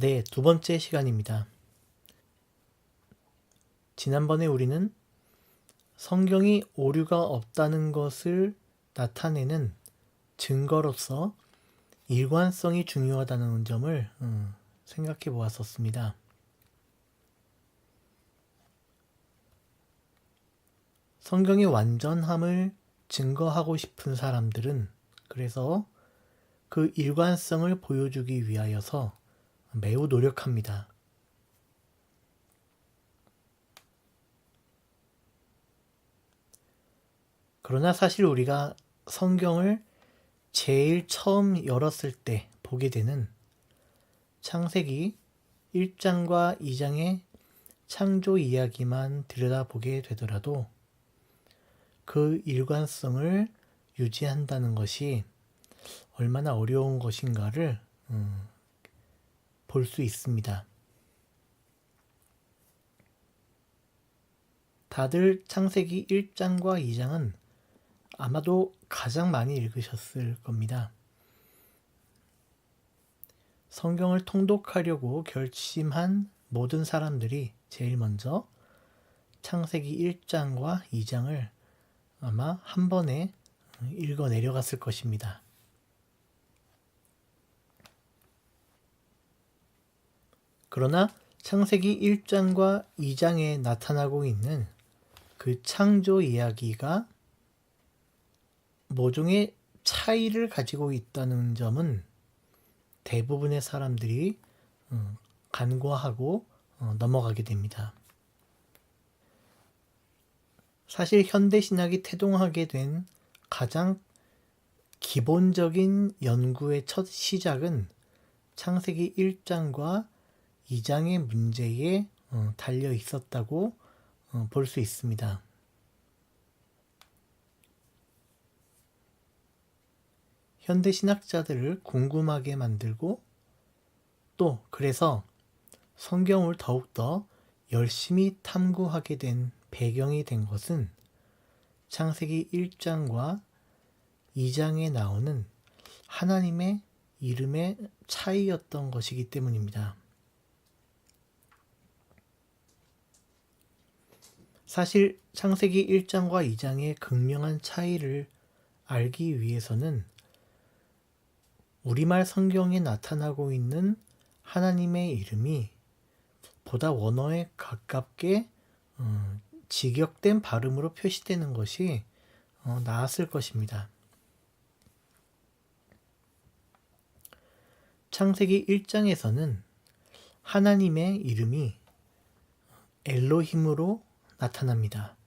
네, 두 번째 시간입니다. 지난번에 우리는 성경이 오류가 없다는 것을 나타내는 증거로서 일관성이 중요하다는 점을 생각해 보았었습니다. 성경의 완전함을 증거하고 싶은 사람들은 그래서 그 일관성을 보여주기 위하여서 매우 노력합니다. 그러나 사실 우리가 성경을 제일 처음 열었을 때 보게 되는 창세기 1장과 2장의 창조 이야기만 들여다보게 되더라도 그 일관성을 유지한다는 것이 얼마나 어려운 것인가를 볼 수 있습니다. 다들 창세기 1장과 2장은 아마도 가장 많이 읽으셨을 겁니다. 성경을 통독하려고 결심한 모든 사람들이 제일 먼저 창세기 1장과 2장을 아마 한 번에 읽어 내려갔을 것입니다. 그러나 창세기 1장과 2장에 나타나고 있는 그 창조 이야기가 모종의 차이를 가지고 있다는 점은 대부분의 사람들이 간과하고 넘어가게 됩니다. 사실 현대신학이 태동하게 된 가장 기본적인 연구의 첫 시작은 창세기 1장과 2장의 문제에 달려 있었다고 볼 수 있습니다. 현대 신학자들을 궁금하게 만들고 또 그래서 성경을 더욱더 열심히 탐구하게 된 배경이 된 것은 창세기 1장과 2장에 나오는 하나님의 이름의 차이였던 것이기 때문입니다. 사실 창세기 1장과 2장의 극명한 차이를 알기 위해서는 우리말 성경에 나타나고 있는 하나님의 이름이 보다 원어에 가깝게 직역된 발음으로 표시되는 것이 나았을 것입니다. 창세기 1장에서는 하나님의 이름이 엘로힘으로 나타납니다.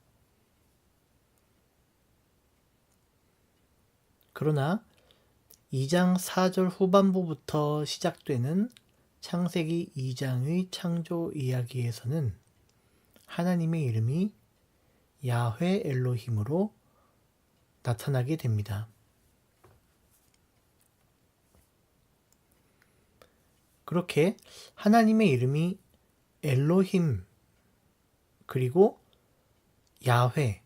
그러나 2장 4절 후반부부터 시작되는 창세기 2장의 창조 이야기에서는 하나님의 이름이 야훼 엘로힘으로 나타나게 됩니다. 그렇게 하나님의 이름이 엘로힘 그리고 야훼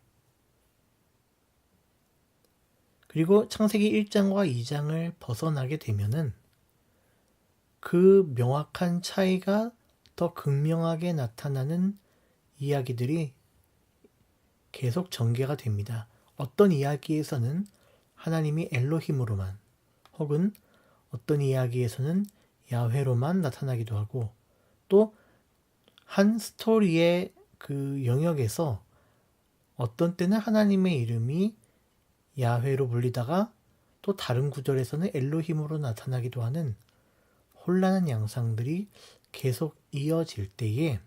그리고 창세기 1장과 2장을 벗어나게 되면은 그 명확한 차이가 더 극명하게 나타나는 이야기들이 계속 전개가 됩니다. 어떤 이야기에서는 하나님이 엘로힘으로만 혹은 어떤 이야기에서는 야훼로만 나타나기도 하고 또 한 스토리의 그 영역에서 어떤 때는 하나님의 이름이 야훼로 불리다가 또 다른 구절에서는 엘로힘으로 나타나기도 하는 혼란한 양상들이 계속 이어질 때에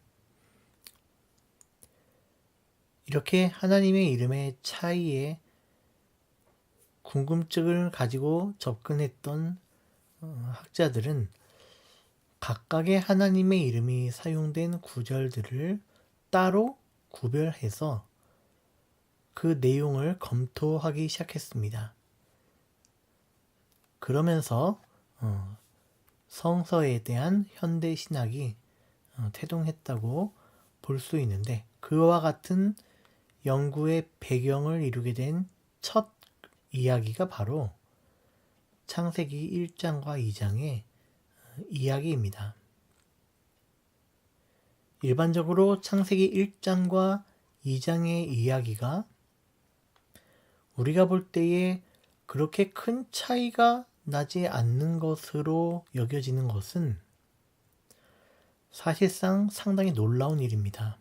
이렇게 하나님의 이름의 차이에 궁금증을 가지고 접근했던 학자들은 각각의 하나님의 이름이 사용된 구절들을 따로 구별해서 그 내용을 검토하기 시작했습니다. 그러면서 성서에 대한 현대 신학이 태동했다고 볼 수 있는데 그와 같은 연구의 배경을 이루게 된 첫 이야기가 바로 창세기 1장과 2장의 이야기입니다. 일반적으로 창세기 1장과 2장의 이야기가 우리가 볼 때에 그렇게 큰 차이가 나지 않는 것으로 여겨지는 것은 사실상 상당히 놀라운 일입니다.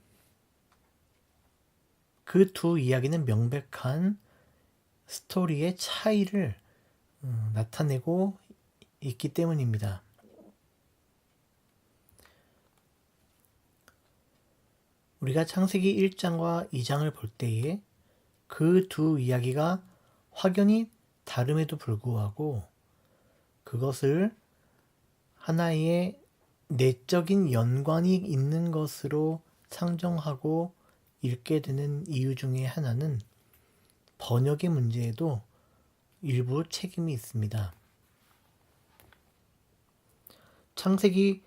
그 두 이야기는 명백한 스토리의 차이를 나타내고 있기 때문입니다. 우리가 창세기 1장과 2장을 볼 때에 그 두 이야기가 확연히 다름에도 불구하고 그것을 하나의 내적인 연관이 있는 것으로 상정하고 읽게 되는 이유 중에 하나는 번역의 문제에도 일부 책임이 있습니다. 창세기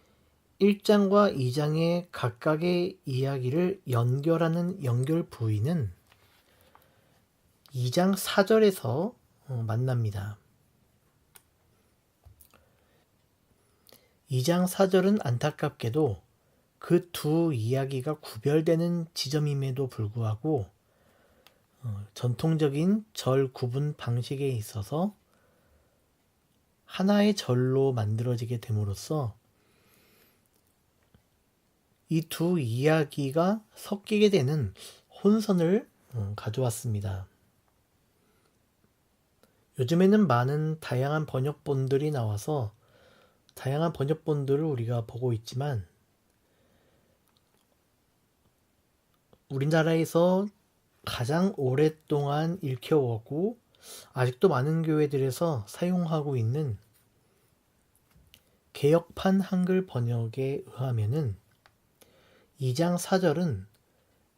1장과 2장의 각각의 이야기를 연결하는 연결 부위는 2장 4절에서 만납니다. 2장 4절은 안타깝게도 그 두 이야기가 구별되는 지점임에도 불구하고 전통적인 절 구분 방식에 있어서 하나의 절로 만들어지게 됨으로써 이 두 이야기가 섞이게 되는 혼선을 가져왔습니다. 요즘에는 많은 다양한 번역본들이 나와서 다양한 번역본들을 우리가 보고 있지만 우리나라에서 가장 오랫동안 읽혀오고 아직도 많은 교회들에서 사용하고 있는 개역판 한글 번역에 의하면은 2장 4절은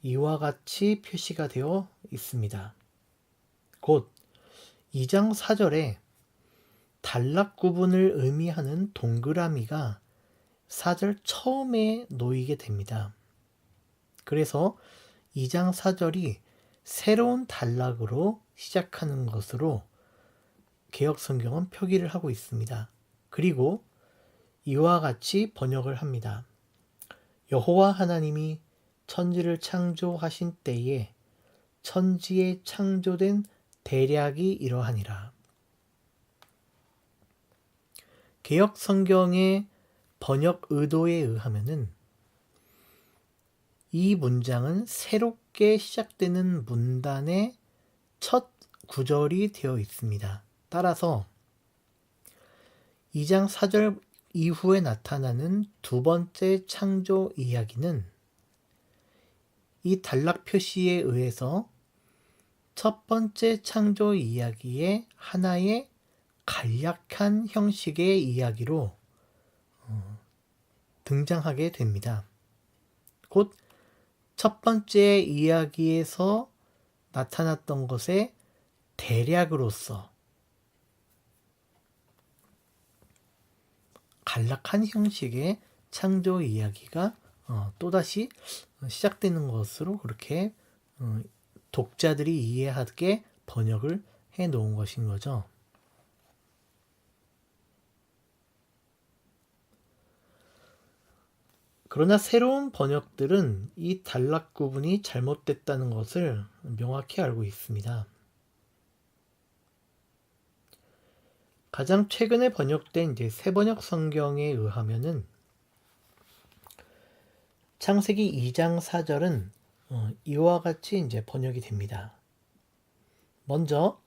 이와 같이 표시가 되어 있습니다. 곧 2장 4절에 단락 구분을 의미하는 동그라미가 4절 처음에 놓이게 됩니다. 그래서 2장 4절이 새로운 단락으로 시작하는 것으로 개역성경은 표기를 하고 있습니다. 그리고 이와 같이 번역을 합니다. 여호와 하나님이 천지를 창조하신 때에 천지에 창조된 대략이 이러하니라. 개역성경의 번역 의도에 의하면은 이 문장은 새롭게 시작되는 문단의 첫 구절이 되어 있습니다. 따라서 2장 4절 이후에 나타나는 두 번째 창조 이야기는 이 단락 표시에 의해서 첫 번째 창조 이야기의 하나의 간략한 형식의 이야기로 등장하게 됩니다. 곧 첫 번째 이야기에서 나타났던 것의 대략으로서 간략한 형식의 창조 이야기가 또다시 시작되는 것으로 그렇게 독자들이 이해하게 번역을 해 놓은 것인 거죠. 그러나 새로운 번역들은 이 단락 구분이 잘못됐다는 것을 명확히 알고 있습니다. 가장 최근에 번역된 새 번역 성경에 의하면은 창세기 2장 4절은 이와 같이 번역이 됩니다. 먼저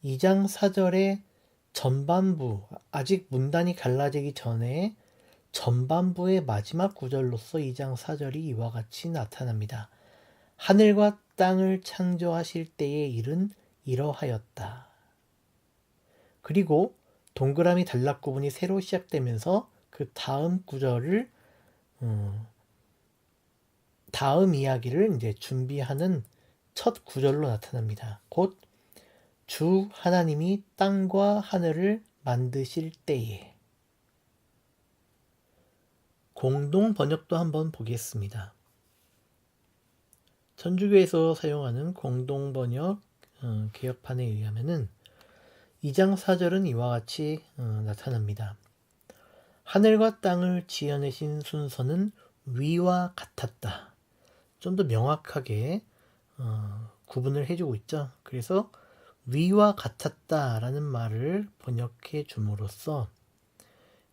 2장 4절의 전반부, 아직 문단이 갈라지기 전에 전반부의 마지막 구절로서 2장 4절이 이와 같이 나타납니다. 하늘과 땅을 창조하실 때의 일은 이러하였다. 그리고 동그라미 단락 구분이 새로 시작되면서 그 다음 구절을 다음 이야기를 준비하는 첫 구절로 나타납니다. 곧 주 하나님이 땅과 하늘을 만드실 때에. 공동 번역도 한번 보겠습니다. 천주교에서 사용하는 공동 번역 개역판에 의하면은 2장 4절은 이와 같이 나타납니다. 하늘과 땅을 지어내신 순서는 위와 같았다. 좀 더 명확하게 구분을 해주고 있죠. 그래서 위와 같았다라는 말을 번역해 줌으로써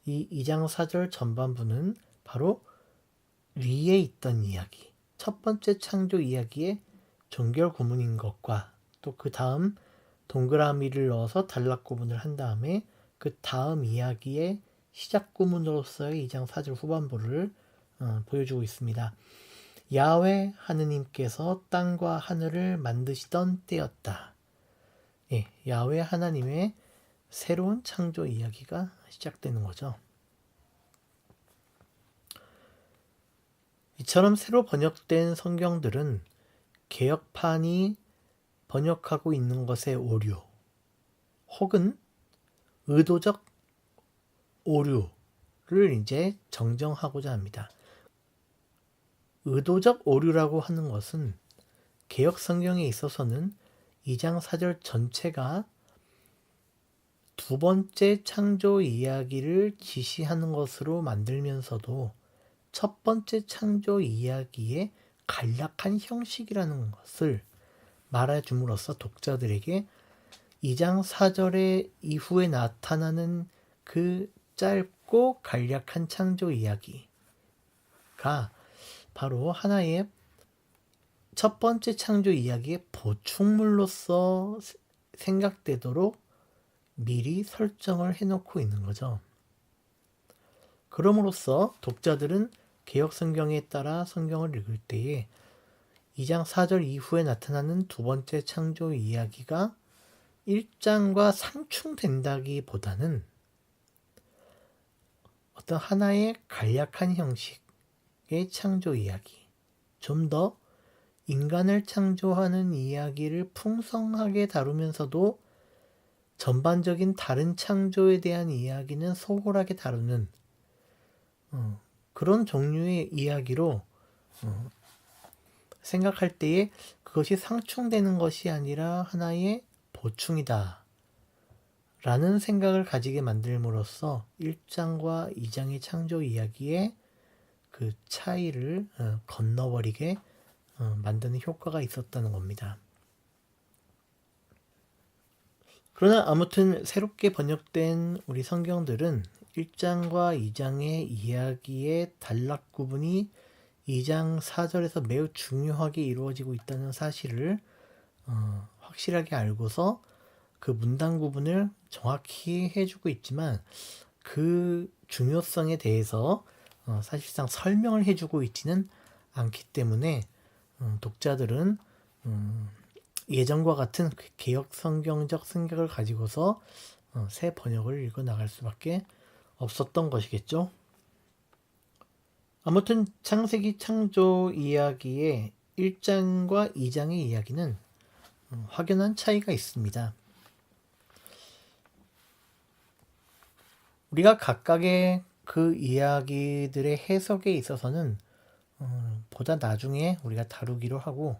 이 2장 4절 전반부는 바로 위에 있던 이야기, 첫 번째 창조 이야기의 종결 구문인 것과 또 그 다음 동그라미를 넣어서 단락 구분을 한 다음에 그 다음 이야기의 시작 구문으로서의 2장 4절 후반부를 보여주고 있습니다. 야훼 하느님께서 땅과 하늘을 만드시던 때였다. 예, 야훼 하나님의 새로운 창조 이야기가 시작되는 거죠. 이처럼 새로 번역된 성경들은 개역판이 번역하고 있는 것의 오류 혹은 의도적 오류를 이제 정정하고자 합니다. 의도적 오류라고 하는 것은 개역 성경에 있어서는 2장 4절 전체가 두 번째 창조 이야기를 지시하는 것으로 만들면서도 첫 번째 창조 이야기의 간략한 형식이라는 것을 말해줌으로써 독자들에게 2장 4절의 이후에 나타나는 그 짧고 간략한 창조 이야기가 바로 하나의 첫 번째 창조 이야기의 보충물로서 생각되도록 미리 설정을 해놓고 있는 거죠. 그럼으로써 독자들은 개역 성경에 따라 성경을 읽을 때에 2장 4절 이후에 나타나는 두 번째 창조 이야기가 1장과 상충된다기보다는 어떤 하나의 간략한 형식의 창조 이야기, 좀 더 인간을 창조하는 이야기를 풍성하게 다루면서도 전반적인 다른 창조에 대한 이야기는 소홀하게 다루는 그런 종류의 이야기로 생각할 때에 그것이 상충되는 것이 아니라 하나의 보충이다 라는 생각을 가지게 만들므로써 1장과 2장의 창조 이야기의 그 차이를 건너버리게 만드는 효과가 있었다는 겁니다. 그러나 아무튼 새롭게 번역된 우리 성경들은 1장과 2장의 이야기의 단락 구분이 2장 4절에서 매우 중요하게 이루어지고 있다는 사실을 확실하게 알고서 그 문단 구분을 정확히 해주고 있지만 그 중요성에 대해서 사실상 설명을 해주고 있지는 않기 때문에 독자들은 예전과 같은 개역 성경적 생각을 가지고서 새 번역을 읽어 나갈 수밖에 없었던 것이겠죠. 아무튼 창세기 창조 이야기의 1장과 2장의 이야기는 확연한 차이가 있습니다. 우리가 각각의 그 이야기들의 해석에 있어서는 보다 나중에 우리가 다루기로 하고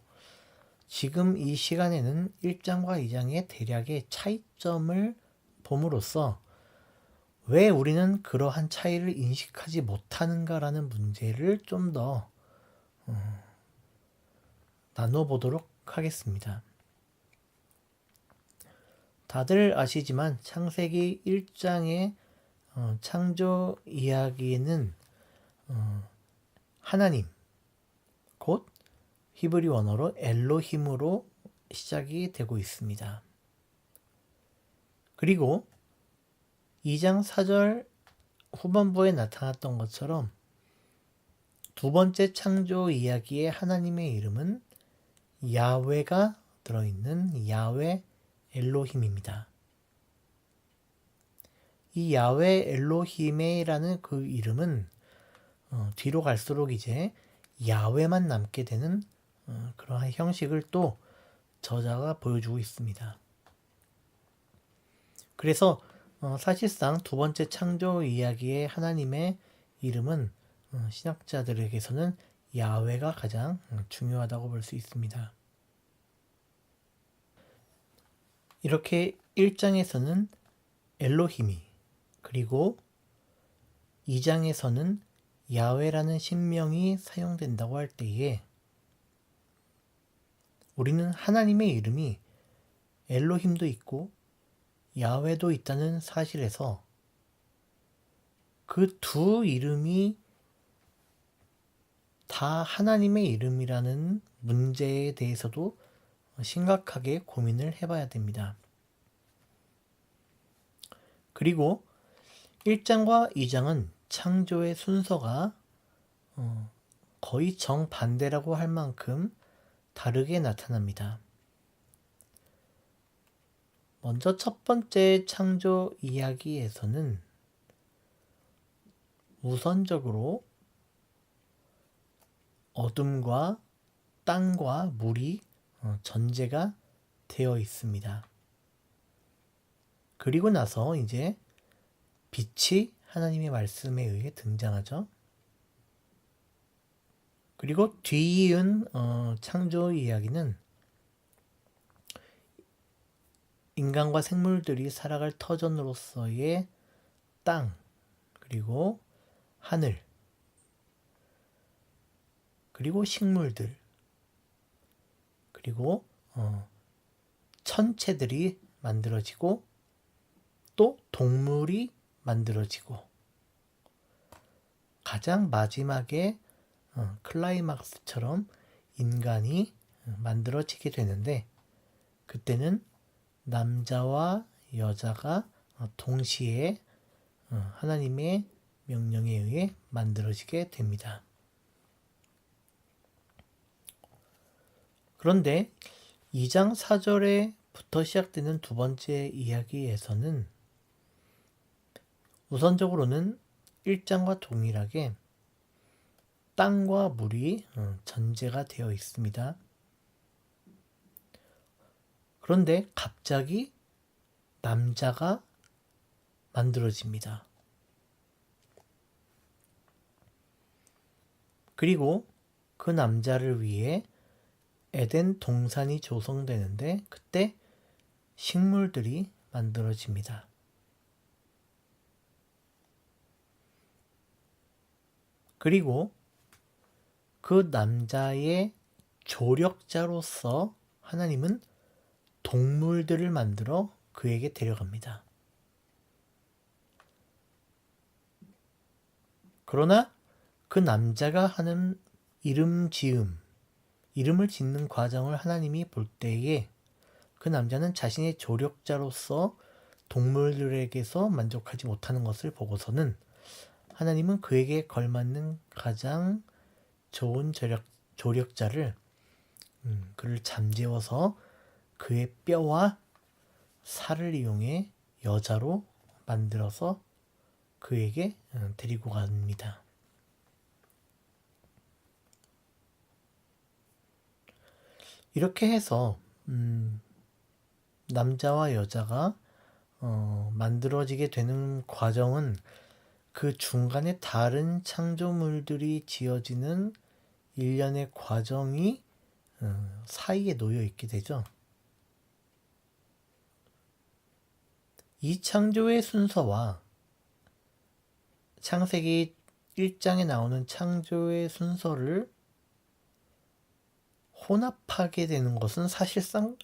지금 이 시간에는 1장과 2장의 대략의 차이점을 봄으로써 왜 우리는 그러한 차이를 인식하지 못하는가라는 문제를 좀 더 나눠보도록 하겠습니다. 다들 아시지만 창세기 1장의 창조 이야기에는 하나님, 곧 히브리 원어로 엘로힘으로 시작이 되고 있습니다. 그리고 2장 4절 후반부에 나타났던 것처럼 두 번째 창조 이야기의 하나님의 이름은 야훼가 들어있는 야훼 엘로힘입니다. 이 야훼 엘로힘이라는 그 이름은 뒤로 갈수록 이제 야훼만 남게 되는 그러한 형식을 또 저자가 보여주고 있습니다. 그래서 사실상 두 번째 창조 이야기의 하나님의 이름은 신학자들에게서는 야훼가 가장 중요하다고 볼 수 있습니다. 이렇게 1장에서는 엘로힘이 그리고 2장에서는 야훼라는 신명이 사용된다고 할 때에 우리는 하나님의 이름이 엘로힘도 있고 야훼도 있다는 사실에서 그 두 이름이 다 하나님의 이름이라는 문제에 대해서도 심각하게 고민을 해봐야 됩니다. 그리고 1장과 2장은 창조의 순서가 거의 정반대라고 할 만큼 다르게 나타납니다. 먼저 첫 번째 창조 이야기에서는 우선적으로 어둠과 땅과 물이 전제가 되어 있습니다. 그리고 나서 이제 빛이 하나님의 말씀에 의해 등장하죠. 그리고 뒤이은 창조 이야기는 인간과 생물들이 살아갈 터전으로서의 땅, 그리고 하늘, 그리고 식물들, 그리고 천체들이 만들어지고 또 동물이 만들어지고 가장 마지막에 클라이막스처럼 인간이 만들어지게 되는데 그때는 남자와 여자가 동시에 하나님의 명령에 의해 만들어지게 됩니다. 그런데 2장 4절에부터 시작되는 두 번째 이야기에서는 우선적으로는 1장과 동일하게 땅과 물이 전제가 되어 있습니다. 그런데 갑자기 남자가 만들어집니다. 그리고 그 남자를 위해 에덴 동산이 조성되는데 그때 식물들이 만들어집니다. 그리고 그 남자의 조력자로서 하나님은 동물들을 만들어 그에게 데려갑니다. 그러나 그 남자가 하는 이름을 짓는 과정을 하나님이 볼 때에 그 남자는 자신의 조력자로서 동물들에게서 만족하지 못하는 것을 보고서는 하나님은 그에게 걸맞는 가장 좋은 조력자를 그를 잠재워서 그의 뼈와 살을 이용해 여자로 만들어서 그에게 데리고 갑니다. 이렇게 해서 남자와 여자가 만들어지게 되는 과정은 그 중간에 다른 창조물들이 지어지는 일련의 과정이 사이에 놓여 있게 되죠. 이 창조의 순서와 창세기 1장에 나오는 창조의 순서를 혼합하게 되는 것은 사실상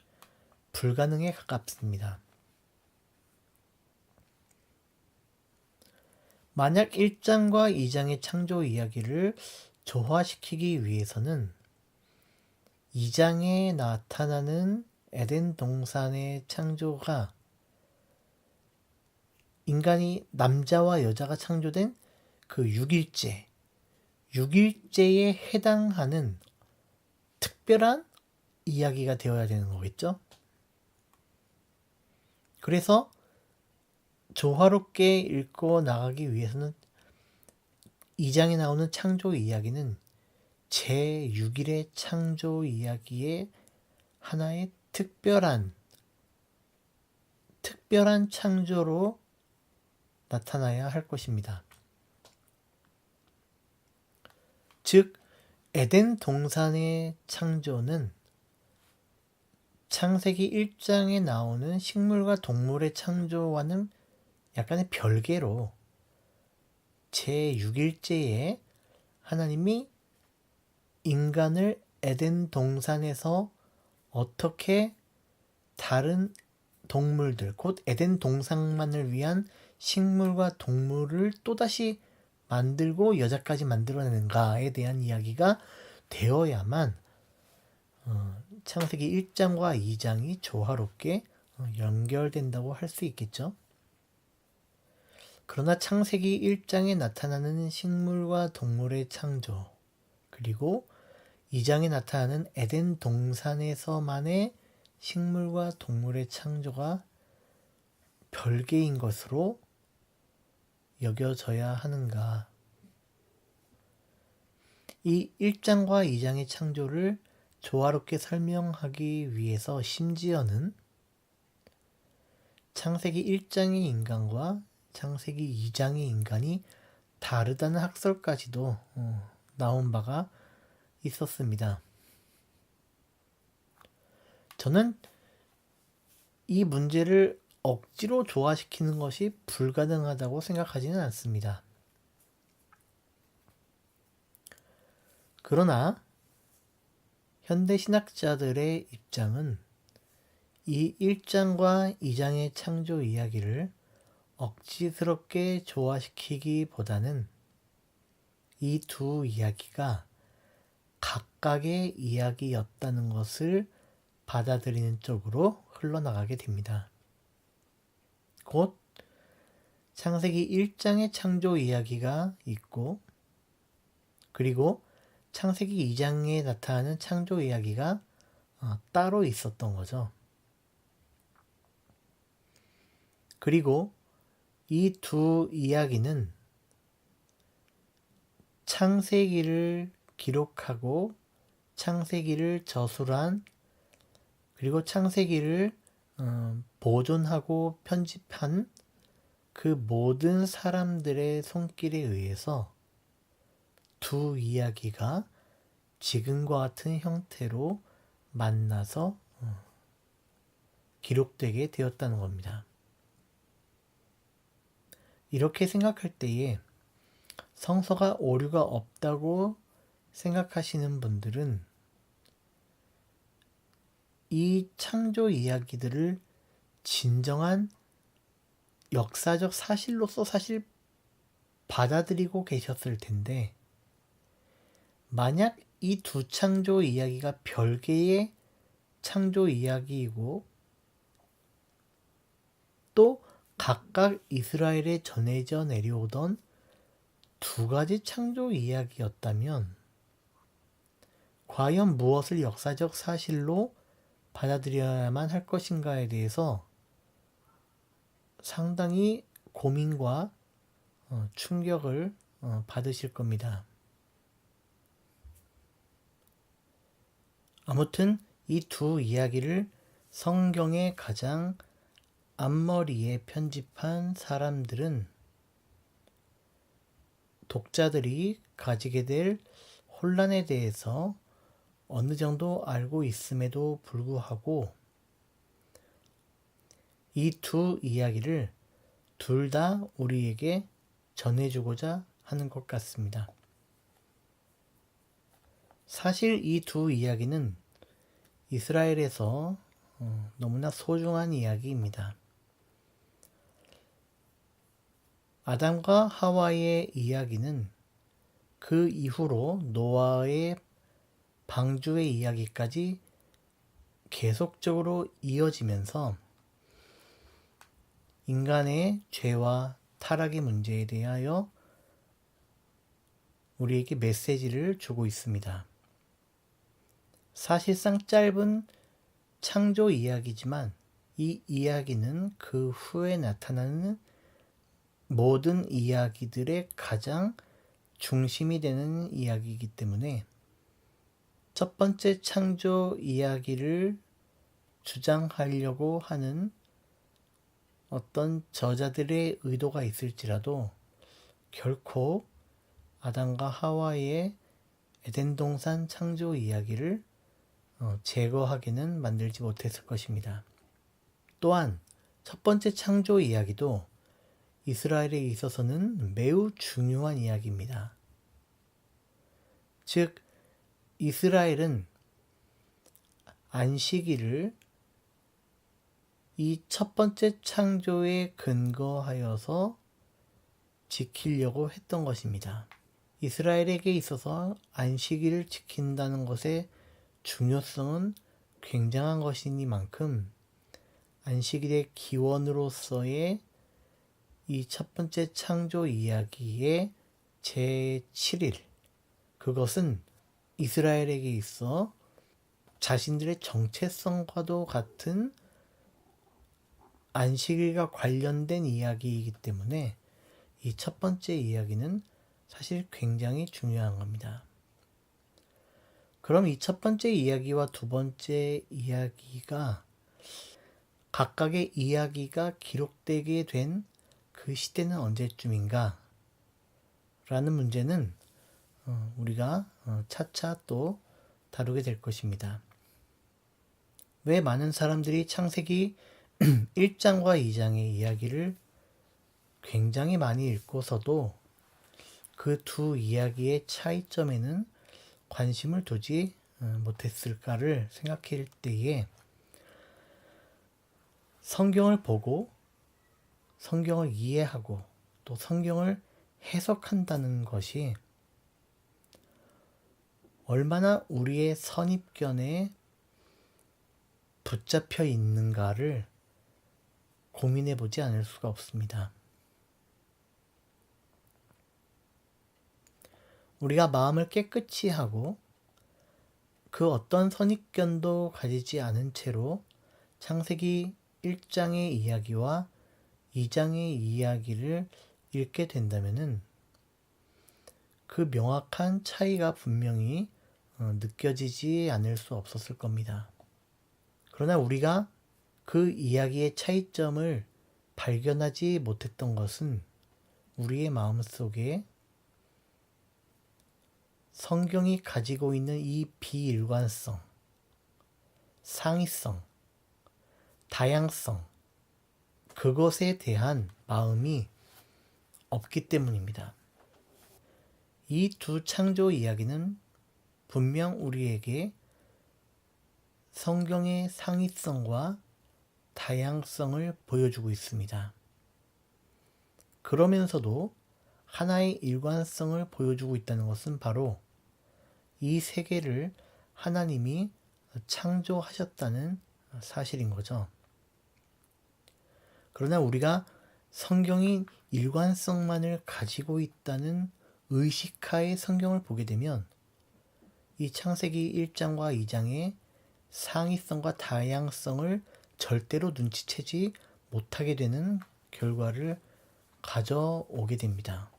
불가능에 가깝습니다. 만약 1장과 2장의 창조 이야기를 조화시키기 위해서는 2장에 나타나는 에덴 동산의 창조가 인간이 남자와 여자가 창조된 그 6일째에 해당하는 특별한 이야기가 되어야 되는 거겠죠? 그래서 조화롭게 읽고 나가기 위해서는 2장에 나오는 창조 이야기는 제6일의 창조 이야기의 하나의 특별한 창조로 나타나야 할 것입니다. 즉, 에덴 동산의 창조는 창세기 1장에 나오는 식물과 동물의 창조와는 약간의 별개로 제6일째에 하나님이 인간을 에덴 동산에서 어떻게 다른 동물들, 곧 에덴 동산만을 위한 식물과 동물을 또다시 만들고 여자까지 만들어내는가에 대한 이야기가 되어야만 창세기 1장과 2장이 조화롭게 연결된다고 할 수 있겠죠. 그러나 창세기 1장에 나타나는 식물과 동물의 창조, 그리고 2장에 나타나는 에덴 동산에서만의 식물과 동물의 창조가 별개인 것으로 여겨져야 하는가. 이 1장과 2장의 창조를 조화롭게 설명하기 위해서 심지어는 창세기 1장의 인간과 창세기 2장의 인간이 다르다는 학설까지도 나온 바가 있었습니다. 저는 이 문제를 억지로 조화시키는 것이 불가능하다고 생각하지는 않습니다. 그러나 현대 신학자들의 입장은 이 1장과 2장의 창조 이야기를 억지스럽게 조화시키기보다는 이 두 이야기가 각각의 이야기였다는 것을 받아들이는 쪽으로 흘러나가게 됩니다. 곧 창세기 1장의 창조 이야기가 있고, 그리고 창세기 2장에 나타나는 창조 이야기가 따로 있었던 거죠. 그리고 이 두 이야기는 창세기를 기록하고 창세기를 저술한, 그리고 창세기를 보존하고 편집한 그 모든 사람들의 손길에 의해서 두 이야기가 지금과 같은 형태로 만나서 기록되게 되었다는 겁니다. 이렇게 생각할 때에 성서가 오류가 없다고 생각하시는 분들은 이 창조 이야기들을 진정한 역사적 사실로서 사실 받아들이고 계셨을 텐데, 만약 이 두 창조 이야기가 별개의 창조 이야기이고 또 각각 이스라엘에 전해져 내려오던 두 가지 창조 이야기였다면 과연 무엇을 역사적 사실로 받아들여야만 할 것인가에 대해서 상당히 고민과 충격을 받으실 겁니다. 아무튼 이 두 이야기를 성경의 가장 앞머리에 편집한 사람들은 독자들이 가지게 될 혼란에 대해서 어느 정도 알고 있음에도 불구하고 이 두 이야기를 둘 다 우리에게 전해주고자 하는 것 같습니다. 사실 이 두 이야기는 이스라엘에서 너무나 소중한 이야기입니다. 아담과 하와의 이야기는 그 이후로 노아의 방주의 이야기까지 계속적으로 이어지면서 인간의 죄와 타락의 문제에 대하여 우리에게 메시지를 주고 있습니다. 사실상 짧은 창조 이야기지만 이 이야기는 그 후에 나타나는 모든 이야기들의 가장 중심이 되는 이야기이기 때문에 첫 번째 창조 이야기를 주장하려고 하는 어떤 저자들의 의도가 있을지라도 결코 아담과 하와의 에덴 동산 창조 이야기를 제거하게는 만들지 못했을 것입니다. 또한 첫 번째 창조 이야기도 이스라엘에 있어서는 매우 중요한 이야기입니다. 즉 이스라엘은 안식일을 이 첫 번째 창조에 근거하여서 지키려고 했던 것입니다. 이스라엘에게 있어서 안식일을 지킨다는 것의 중요성은 굉장한 것이니만큼 안식일의 기원으로서의 이 첫 번째 창조 이야기의 제7일, 그것은 이스라엘에게 있어 자신들의 정체성과도 같은 안식일과 관련된 이야기이기 때문에 이 첫 번째 이야기는 사실 굉장히 중요한 겁니다. 그럼 이 첫 번째 이야기와 두 번째 이야기가 각각의 이야기가 기록되게 된 그 시대는 언제쯤인가? 라는 문제는 우리가 차차 또 다루게 될 것입니다. 왜 많은 사람들이 창세기 1장과 2장의 이야기를 굉장히 많이 읽고서도 그 두 이야기의 차이점에는 관심을 두지 못했을까를 생각할 때에 성경을 보고 성경을 이해하고 또 성경을 해석한다는 것이 얼마나 우리의 선입견에 붙잡혀 있는가를 고민해 보지 않을 수가 없습니다. 우리가 마음을 깨끗이 하고 그 어떤 선입견도 가지지 않은 채로 창세기 1장의 이야기와 2장의 이야기를 읽게 된다면은 그 명확한 차이가 분명히 느껴지지 않을 수 없었을 겁니다. 그러나 우리가 그 이야기의 차이점을 발견하지 못했던 것은 우리의 마음속에 성경이 가지고 있는 이 비일관성, 상이성, 다양성, 그것에 대한 마음이 없기 때문입니다. 이 두 창조 이야기는 분명 우리에게 성경의 상이성과 다양성을 보여주고 있습니다. 그러면서도 하나의 일관성을 보여주고 있다는 것은 바로 이 세계를 하나님이 창조하셨다는 사실인 거죠. 그러나 우리가 성경이 일관성만을 가지고 있다는 의식하에 성경을 보게 되면 이 창세기 1장과 2장의 상이성과 다양성을 절대로 눈치채지 못하게 되는 결과를 가져오게 됩니다.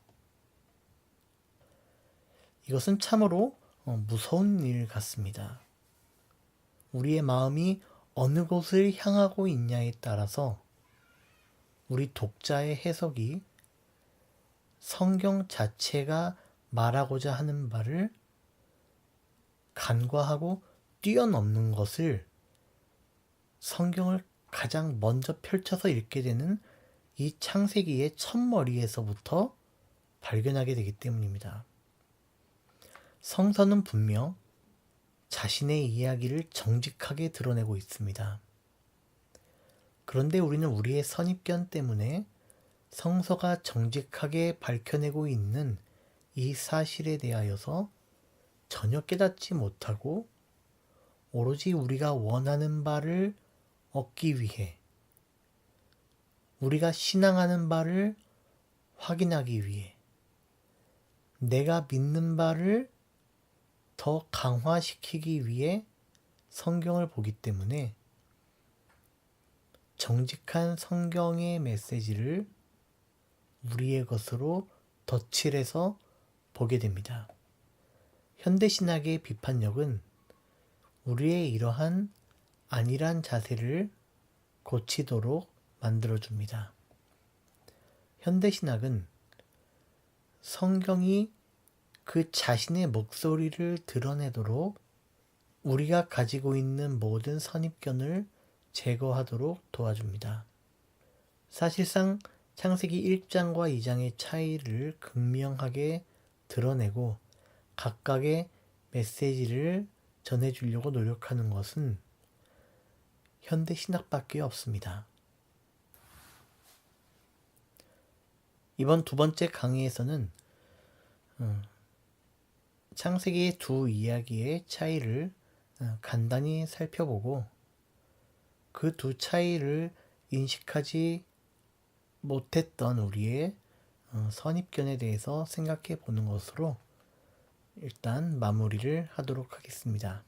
이것은 참으로 무서운 일 같습니다. 우리의 마음이 어느 곳을 향하고 있냐에 따라서 우리 독자의 해석이 성경 자체가 말하고자 하는 바를 간과하고 뛰어넘는 것을 성경을 가장 먼저 펼쳐서 읽게 되는 이 창세기의 첫머리에서부터 발견하게 되기 때문입니다. 성서는 분명 자신의 이야기를 정직하게 드러내고 있습니다. 그런데 우리는 우리의 선입견 때문에 성서가 정직하게 밝혀내고 있는 이 사실에 대하여서 전혀 깨닫지 못하고 오로지 우리가 원하는 바를 얻기 위해 우리가 신앙하는 바를 확인하기 위해 내가 믿는 바를 더 강화시키기 위해 성경을 보기 때문에 정직한 성경의 메시지를 우리의 것으로 덧칠해서 보게 됩니다. 현대신학의 비판력은 우리의 이러한 안일한 자세를 고치도록 만들어줍니다. 현대신학은 성경이 그 자신의 목소리를 드러내도록 우리가 가지고 있는 모든 선입견을 제거하도록 도와줍니다. 사실상 창세기 1장과 2장의 차이를 극명하게 드러내고 각각의 메시지를 전해주려고 노력하는 것은 현대 신학밖에 없습니다. 이번 두 번째 강의에서는 창세기의 두 이야기의 차이를 간단히 살펴보고 그 두 차이를 인식하지 못했던 우리의 선입견에 대해서 생각해 보는 것으로 일단 마무리를 하도록 하겠습니다.